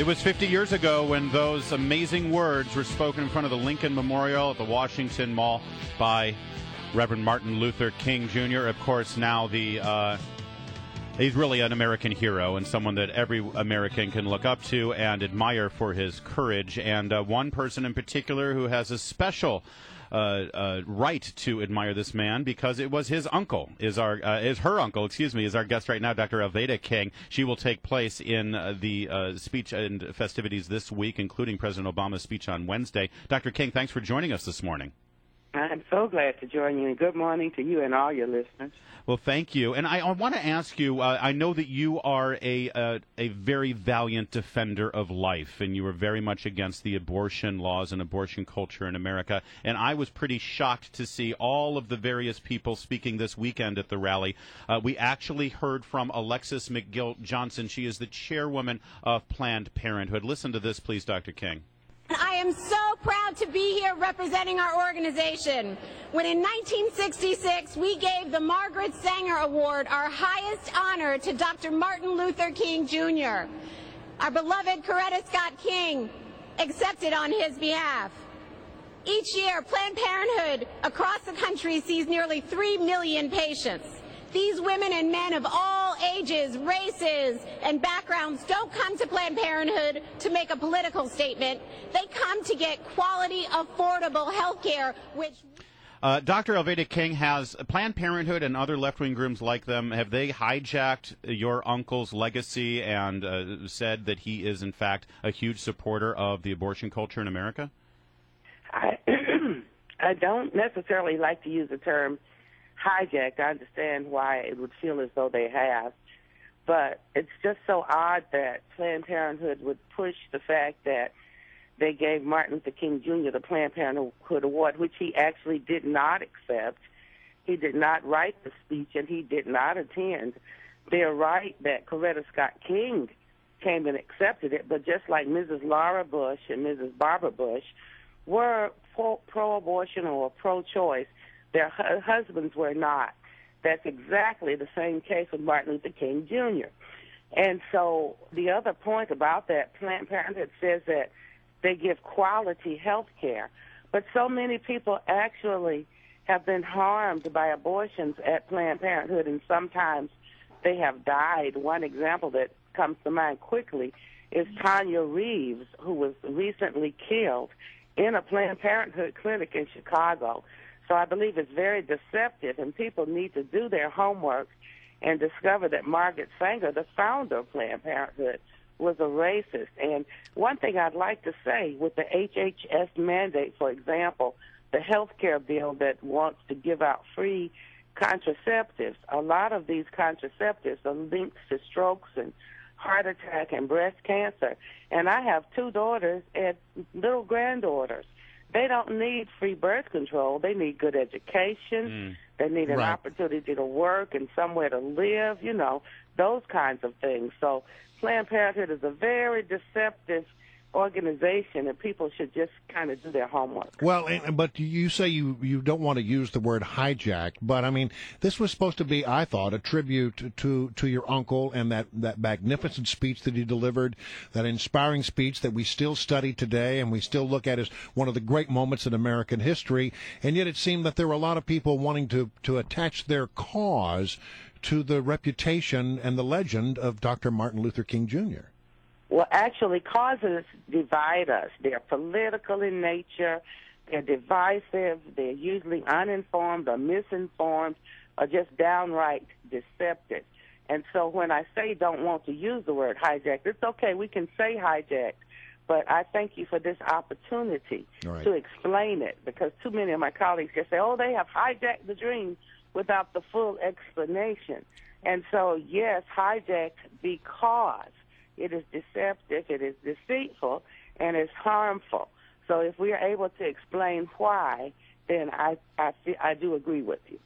It was 50 years ago when those amazing words were spoken in front of the Lincoln Memorial at the Washington Mall by Reverend Martin Luther King Jr. Of course, now he's really an American hero and someone that every American can look up to and admire for his courage. And one person in particular who has a special right to admire this man because it was his uncle, is her uncle, is our guest right now, Dr. Alveda King. She will take place in the speech and festivities this week, including President Obama's speech on Wednesday. Dr. King, thanks for joining us this morning. I'm so glad to join you, and good morning to you and all your listeners. Well, thank you. And I want to ask you, I know that you are a very valiant defender of life, and you are very much against the abortion laws and abortion culture in America. And I was pretty shocked to see all of the various people speaking this weekend at the rally. We actually heard from Alexis McGill Johnson. She is the chairwoman of Planned Parenthood. Listen to this, please, Dr. King. I am so proud to be here representing our organization. When in 1966 we gave the Margaret Sanger Award, our highest honor, to Dr. Martin Luther King Jr., our beloved Coretta Scott King accepted on his behalf. Each year, Planned Parenthood across the country sees nearly 3 million patients. These women and men of all ages, races, and backgrounds don't come to Planned Parenthood to make a political statement. They come to get quality, affordable health care, which... Dr. Alveda King, has Planned Parenthood and other left-wing groups like them, have they hijacked your uncle's legacy and said that he is, in fact, a huge supporter of the abortion culture in America? I don't necessarily like to use the term hijacked. I understand why it would feel as though they have, but it's just so odd that Planned Parenthood would push the fact that they gave Martin Luther King Jr. the Planned Parenthood Award, which he actually did not accept. He did not write the speech, and he did not attend. They're right that Coretta Scott King came and accepted it, but just like Mrs. Laura Bush and Mrs. Barbara Bush were pro-abortion or pro-choice, their husbands were not. That's exactly the same case with Martin Luther King Jr. And so the other point about that, Planned Parenthood says that they give quality health care, but so many people actually have been harmed by abortions at Planned Parenthood, and sometimes they have died. One example that comes to mind quickly is Tanya Reeves, who was recently killed in a Planned Parenthood clinic in Chicago. So I believe it's very deceptive, and people need to do their homework and discover that Margaret Sanger, the founder of Planned Parenthood, was a racist. And one thing I'd like to say, with the HHS mandate, for example, the health care bill that wants to give out free contraceptives, a lot of these contraceptives are linked to strokes and heart attack and breast cancer. And I have 2 daughters and little granddaughters. They don't need free birth control. They need good education. They need an opportunity to work and somewhere to live, those kinds of things. So Planned Parenthood is a very deceptive organization, and people should just kind of do their homework. Well, but you say you don't want to use the word hijack, but I mean, this was supposed to be, I thought, a tribute to your uncle and that magnificent speech that he delivered, that inspiring speech that we still study today and we still look at as one of the great moments in American history. And yet it seemed that there were a lot of people wanting to attach their cause to the reputation and the legend of Dr. Martin Luther King Jr. Well, actually, causes divide us. They're political in nature. They're divisive. They're usually uninformed or misinformed or just downright deceptive. And so when I say don't want to use the word hijacked, it's okay. We can say hijacked. But I thank you for this opportunity to explain it, because too many of my colleagues just say, oh, they have hijacked the dream without the full explanation. And so, yes, hijacked because it is deceptive, it is deceitful, and it's harmful. So if we are able to explain why, then I do agree with you.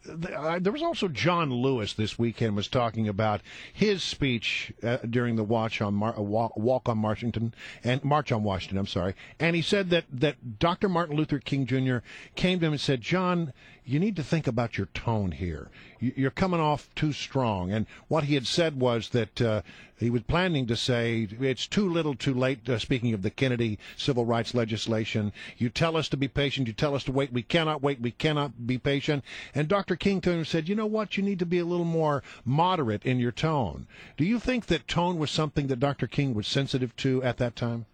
There was also John Lewis this weekend was talking about his speech during the March on Washington. I'm sorry, and he said that Dr. Martin Luther King Jr. came to him and said, "John, you need to think about your tone here. You're coming off too strong." And what he had said was that He was planning to say, it's too little too late, speaking of the Kennedy civil rights legislation. You tell us to be patient. You tell us to wait. We cannot wait. We cannot be patient. And Dr. King said, you know what? You need to be a little more moderate in your tone. Do you think that tone was something that Dr. King was sensitive to at that time?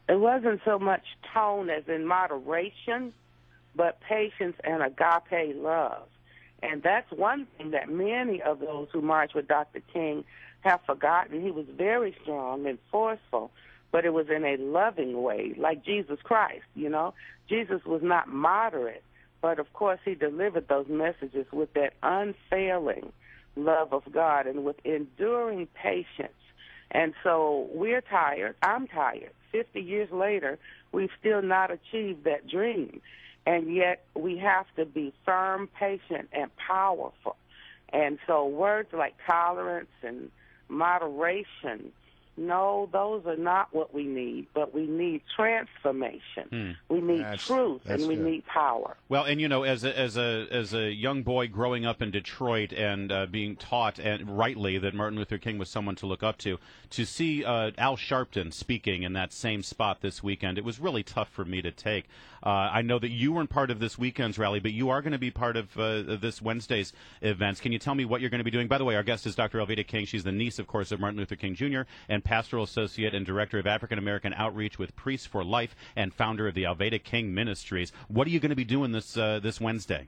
It wasn't so much tone as in moderation, but patience and agape love. And that's one thing that many of those who marched with Dr. King have forgotten. He was very strong and forceful, but it was in a loving way, like Jesus Christ, you know. Jesus was not moderate, but of course he delivered those messages with that unfailing love of God and with enduring patience. And so we're tired. I'm tired. 50 years later, we've still not achieved that dream. And yet we have to be firm, patient, and powerful. And so words like tolerance and moderation, no, those are not what we need, but we need transformation. We need truth, and we need power. Well, and you know, as a young boy growing up in Detroit and being taught, and rightly, that Martin Luther King was someone to look up to see Al Sharpton speaking in that same spot this weekend, it was really tough for me to take. I know that you weren't part of this weekend's rally, but you are going to be part of this Wednesday's events. Can you tell me what you're going to be doing? By the way, our guest is Dr. Alveda King. She's the niece, of course, of Martin Luther King Jr. and Pastoral Associate and Director of African American Outreach with Priests for Life and founder of the Alveda King Ministries. What are you going to be doing this Wednesday?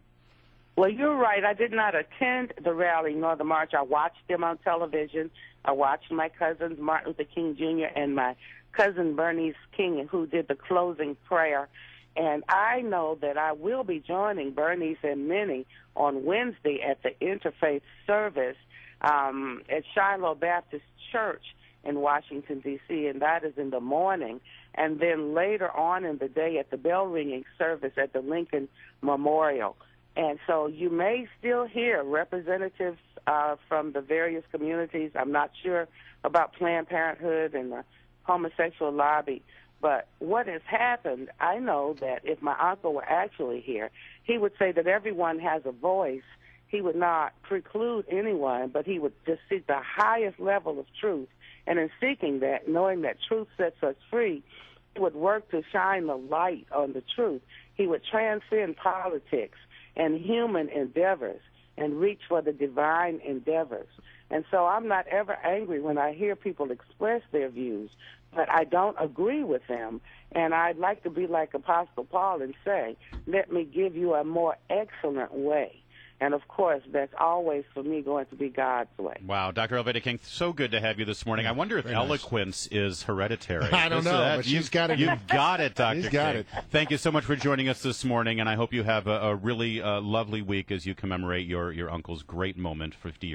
Well, you're right. I did not attend the rally nor the march. I watched them on television. I watched my cousins, Martin Luther King Jr. and my cousin Bernice King, who did the closing prayer. And I know that I will be joining Bernice and Minnie on Wednesday at the interfaith service at Shiloh Baptist Church in Washington, D.C., and that is in the morning. And then later on in the day at the bell ringing service at the Lincoln Memorial. And so you may still hear representatives from the various communities. I'm not sure about Planned Parenthood and the homosexual lobby. But what has happened, I know that if my uncle were actually here, he would say that everyone has a voice. He would not preclude anyone, but he would just seek the highest level of truth. And in seeking that, knowing that truth sets us free, he would work to shine the light on the truth. He would transcend politics and human endeavors and reach for the divine endeavors. And so I'm not ever angry when I hear people express their views, but I don't agree with them. And I'd like to be like Apostle Paul and say, let me give you a more excellent way. And, of course, that's always, for me, going to be God's way. Wow. Dr. Alveda King, so good to have you this morning. I wonder if eloquence is hereditary. I don't know, but she's got it. You've got it, Dr. She's King. got it. Thank you so much for joining us this morning, and I hope you have a really lovely week as you commemorate your uncle's great moment, 50 years.